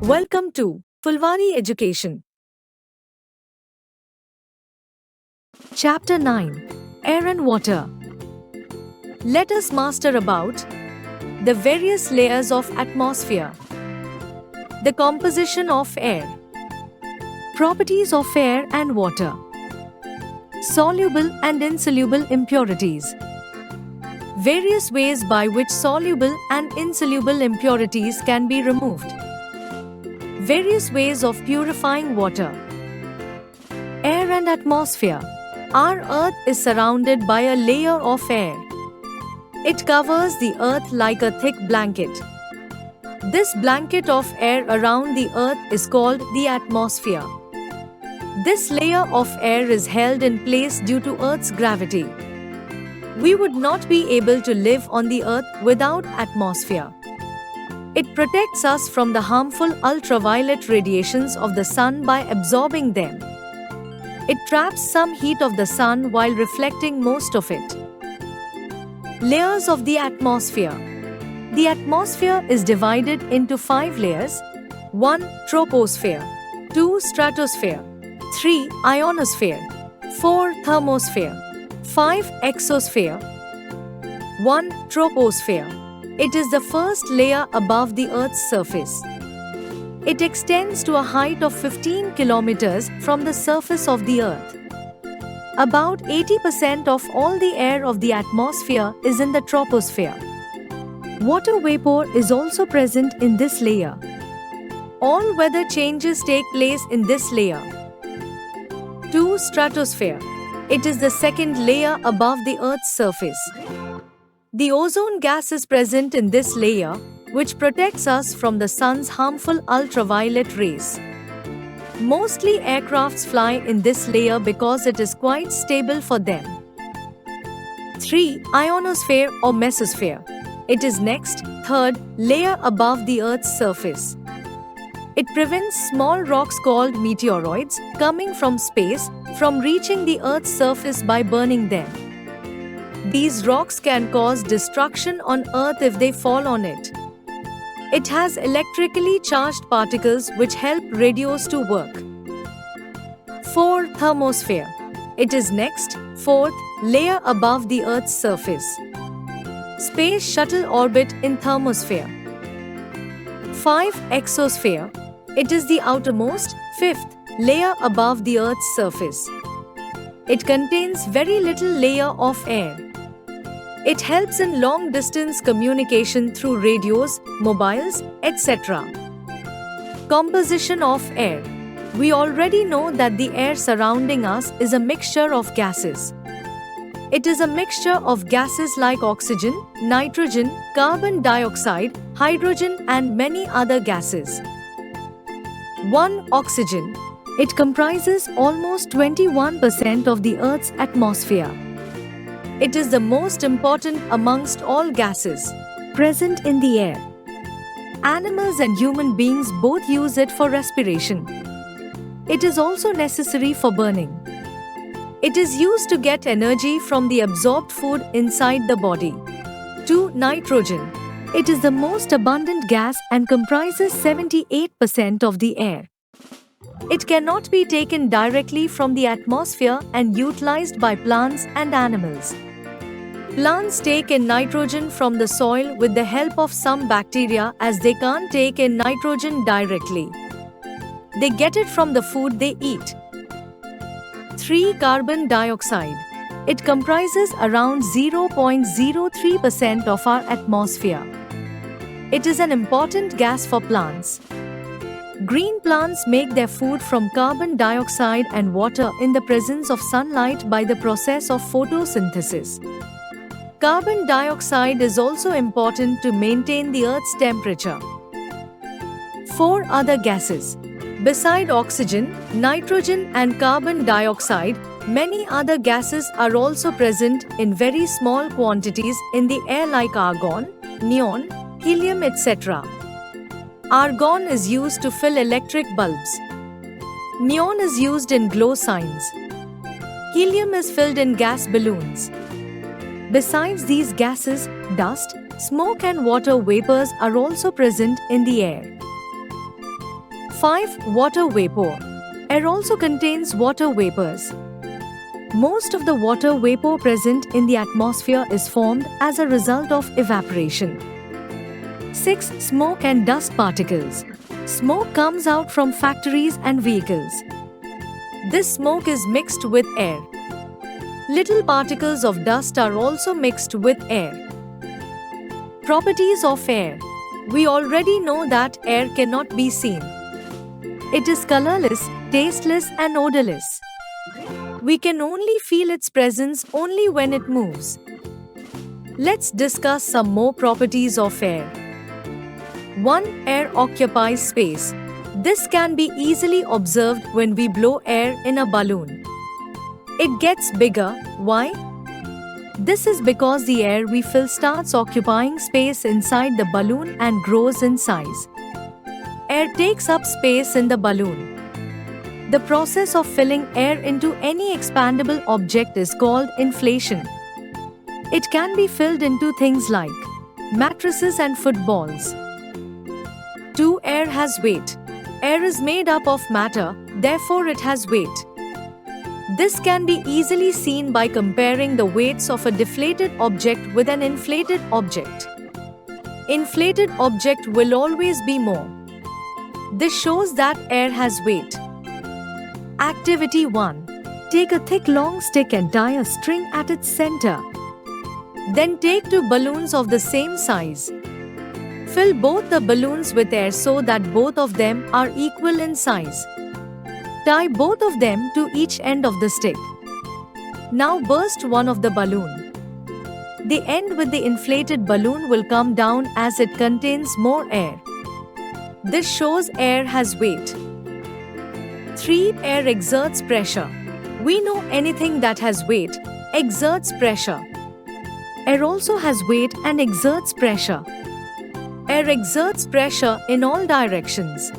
Welcome to Fulwari Education. Chapter 9 Air and Water. Let us master about the various layers of atmosphere, the composition of air, properties of air and water, soluble and insoluble impurities, various ways by which soluble and insoluble impurities can be removed, various ways of purifying water. Air and atmosphere. Our Earth is surrounded by a layer of air. It covers the Earth like a thick blanket. This blanket of air around the Earth is called the atmosphere. This layer of air is held in place due to Earth's gravity. We would not be able to live on the Earth without atmosphere. It protects us from the harmful ultraviolet radiations of the sun by absorbing them. It traps some heat of the sun while reflecting most of it. Layers of the atmosphere. The atmosphere is divided into 5 layers: 1. Troposphere, 2. Stratosphere, 3. Ionosphere, 4. Thermosphere, 5. Exosphere. 1. Troposphere. It is the first layer above the Earth's surface. It extends to a height of 15 kilometers from the surface of the Earth. About 80% of all the air of the atmosphere is in the troposphere. Water vapor is also present in this layer. All weather changes take place in this layer. 2. Stratosphere. It is the second layer above the Earth's surface. The ozone gas is present in this layer, which protects us from the sun's harmful ultraviolet rays. Mostly aircrafts fly in this layer because it is quite stable for them. 3. Ionosphere or mesosphere. It is next, third, layer above the Earth's surface. It prevents small rocks called meteoroids coming from space from reaching the Earth's surface by burning them. These rocks can cause destruction on Earth if they fall on it. It has electrically charged particles which help radios to work. 4. Thermosphere. It is next, fourth, layer above the Earth's surface. Space shuttle orbit in thermosphere. 5. Exosphere. It is the outermost, fifth, layer above the Earth's surface. It contains very little layer of air. It helps in long-distance communication through radios, mobiles, etc. Composition of air. We already know that the air surrounding us is a mixture of gases. It is a mixture of gases like oxygen, nitrogen, carbon dioxide, hydrogen and many other gases. 1. Oxygen. It comprises almost 21% of the Earth's atmosphere. It is the most important amongst all gases present in the air. Animals and human beings both use it for respiration. It is also necessary for burning. It is used to get energy from the absorbed food inside the body. 2. Nitrogen. It is the most abundant gas and comprises 78% of the air. It cannot be taken directly from the atmosphere and utilized by plants and animals. Plants take in nitrogen from the soil with the help of some bacteria, as they can't take in nitrogen directly. They get it from the food they eat. 3. Carbon dioxide. It comprises around 0.03% of our atmosphere. It is an important gas for plants. Green plants make their food from carbon dioxide and water in the presence of sunlight by the process of photosynthesis. Carbon dioxide is also important to maintain the Earth's temperature. 4. Other gases. Beside oxygen, nitrogen and carbon dioxide, many other gases are also present in very small quantities in the air like argon, neon, helium, etc. Argon is used to fill electric bulbs. Neon is used in glow signs. Helium is filled in gas balloons. Besides these gases, dust, smoke and water vapors are also present in the air. 5. Water vapor. Air also contains water vapors. Most of the water vapor present in the atmosphere is formed as a result of evaporation. 6. Smoke and dust particles. Smoke comes out from factories and vehicles. This smoke is mixed with air. Little particles of dust are also mixed with air. Properties of air. We already know that air cannot be seen. It is colorless, tasteless, and odorless. We can only feel its presence only when it moves. Let's discuss some more properties of air. 1. Air occupies space. This can be easily observed when we blow air in a balloon. It gets bigger. Why? This is because the air we fill starts occupying space inside the balloon and grows in size. Air takes up space in the balloon. The process of filling air into any expandable object is called inflation. It can be filled into things like mattresses and footballs. 2. Air has weight. Air is made up of matter, therefore it has weight. This can be easily seen by comparing the weights of a deflated object with an inflated object. Inflated object will always be more. This shows that air has weight. Activity 1. Take a thick long stick and tie a string at its center. Then take 2 balloons of the same size. Fill both the balloons with air so that both of them are equal in size. Tie both of them to each end of the stick. Now burst one of the balloon. The end with the inflated balloon will come down as it contains more air. This shows air has weight. 3. Air exerts pressure. We know anything that has weight exerts pressure. Air also has weight and exerts pressure. Air exerts pressure in all directions.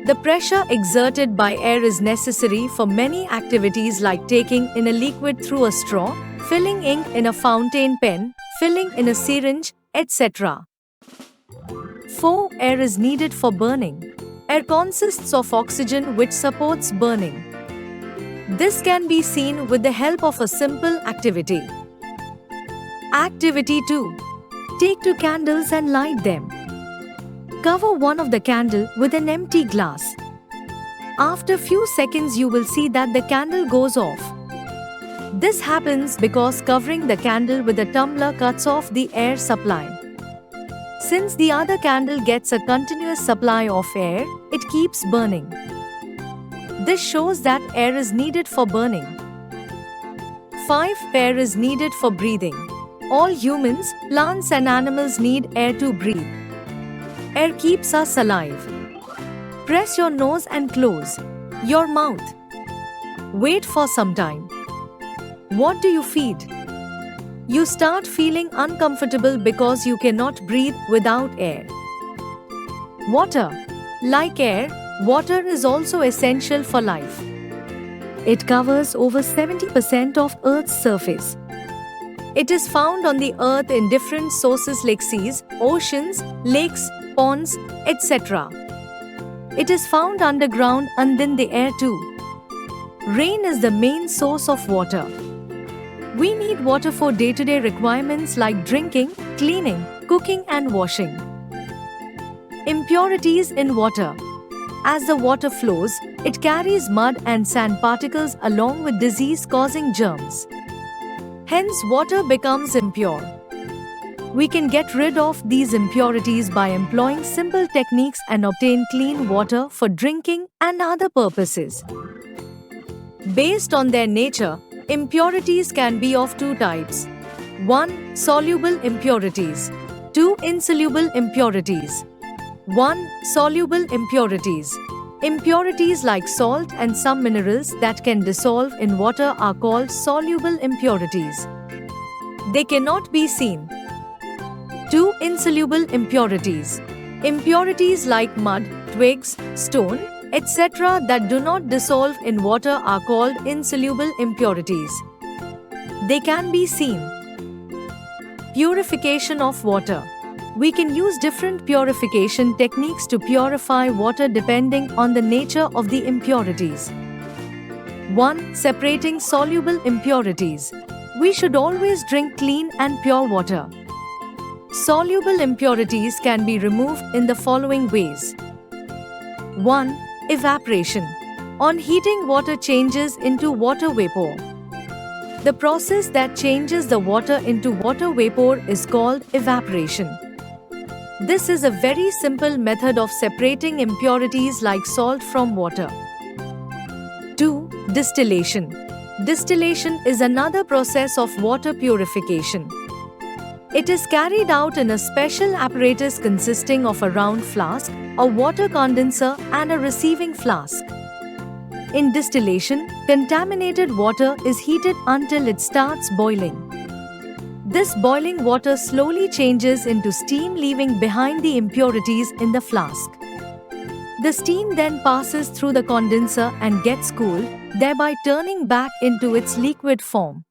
The pressure exerted by air is necessary for many activities like taking in a liquid through a straw, filling ink in a fountain pen, filling in a syringe, etc. 4. Air is needed for burning. Air consists of oxygen which supports burning. This can be seen with the help of a simple activity. Activity 2. Take 2 candles and light them. Cover one of the candle with an empty glass. After few seconds you will see that the candle goes off. This happens because covering the candle with a tumbler cuts off the air supply. Since the other candle gets a continuous supply of air, it keeps burning. This shows that air is needed for burning. 5. Air is needed for breathing. All humans, plants and animals need air to breathe. Air keeps us alive. Press your nose and close your mouth. Wait for some time. What do you feel? You start feeling uncomfortable because you cannot breathe without air. Water. Like air, water is also essential for life. It covers over 70% of Earth's surface. It is found on the Earth in different sources like seas, oceans, lakes, ponds, etc. It is found underground and in the air too. Rain is the main source of water. We need water for day-to-day requirements like drinking, cleaning, cooking and washing. Impurities in water. As the water flows, it carries mud and sand particles along with disease-causing germs. Hence, water becomes impure. We can get rid of these impurities by employing simple techniques and obtain clean water for drinking and other purposes. Based on their nature, impurities can be of 2 types. 1. Soluble impurities. 2. Insoluble impurities. 1. Soluble impurities. Impurities like salt and some minerals that can dissolve in water are called soluble impurities. They cannot be seen. 2. Insoluble impurities. Impurities like mud, twigs, stone, etc. that do not dissolve in water are called insoluble impurities. They can be seen. Purification of water. We can use different purification techniques to purify water depending on the nature of the impurities. 1. Separating soluble impurities. We should always drink clean and pure water. Soluble impurities can be removed in the following ways. 1. Evaporation. On heating, water changes into water vapor. The process that changes the water into water vapor is called evaporation. This is a very simple method of separating impurities like salt from water. 2. Distillation. Distillation is another process of water purification. It is carried out in a special apparatus consisting of a round flask, a water condenser, and a receiving flask. In distillation, contaminated water is heated until it starts boiling. This boiling water slowly changes into steam, leaving behind the impurities in the flask. The steam then passes through the condenser and gets cooled, thereby turning back into its liquid form.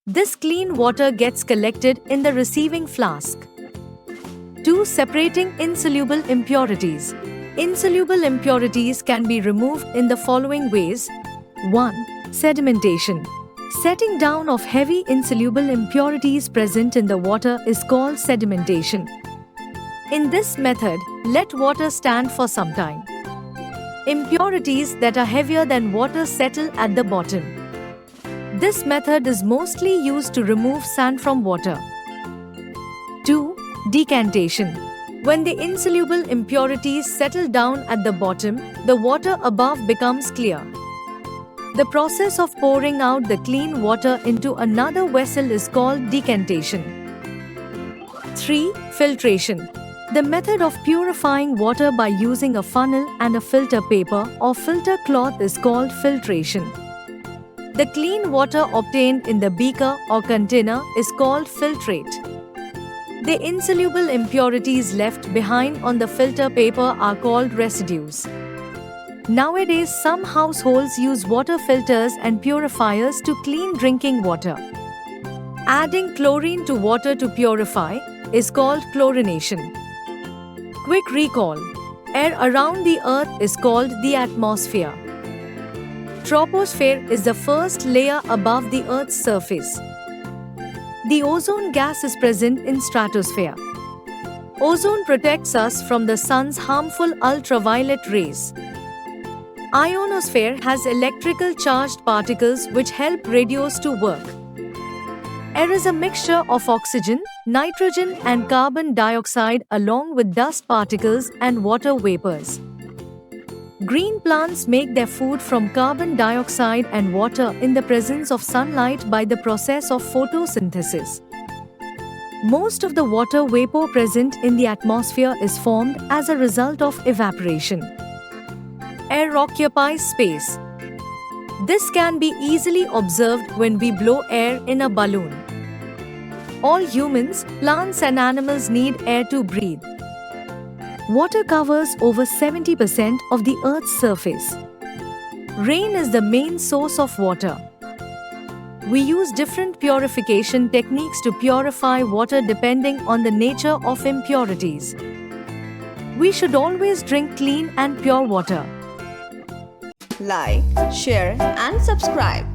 This clean water gets collected in the receiving flask. 2. Separating insoluble impurities. Insoluble impurities can be removed in the following ways. 1. Sedimentation. Setting down of heavy insoluble impurities present in the water is called sedimentation. In this method, let water stand for some time. Impurities that are heavier than water settle at the bottom. This method is mostly used to remove sand from water. 2. Decantation. When the insoluble impurities settle down at the bottom, the water above becomes clear. The process of pouring out the clean water into another vessel is called decantation. 3. Filtration. The method of purifying water by using a funnel and a filter paper or filter cloth is called filtration. The clean water obtained in the beaker or container is called filtrate. The insoluble impurities left behind on the filter paper are called residues. Nowadays, some households use water filters and purifiers to clean drinking water. Adding chlorine to water to purify is called chlorination. Quick recall: air around the earth is called the atmosphere. Troposphere is the first layer above the Earth's surface. The ozone gas is present in stratosphere. Ozone protects us from the sun's harmful ultraviolet rays. Ionosphere has electrical charged particles which help radios to work. Air is a mixture of oxygen, nitrogen and carbon dioxide along with dust particles and water vapors. Green plants make their food from carbon dioxide and water in the presence of sunlight by the process of photosynthesis. Most of the water vapor present in the atmosphere is formed as a result of evaporation. Air occupies space. This can be easily observed when we blow air in a balloon. All humans, plants and animals need air to breathe. Water covers over 70% of the Earth's surface. Rain is the main source of water. We use different purification techniques to purify water depending on the nature of impurities. We should always drink clean and pure water. Like, share and subscribe.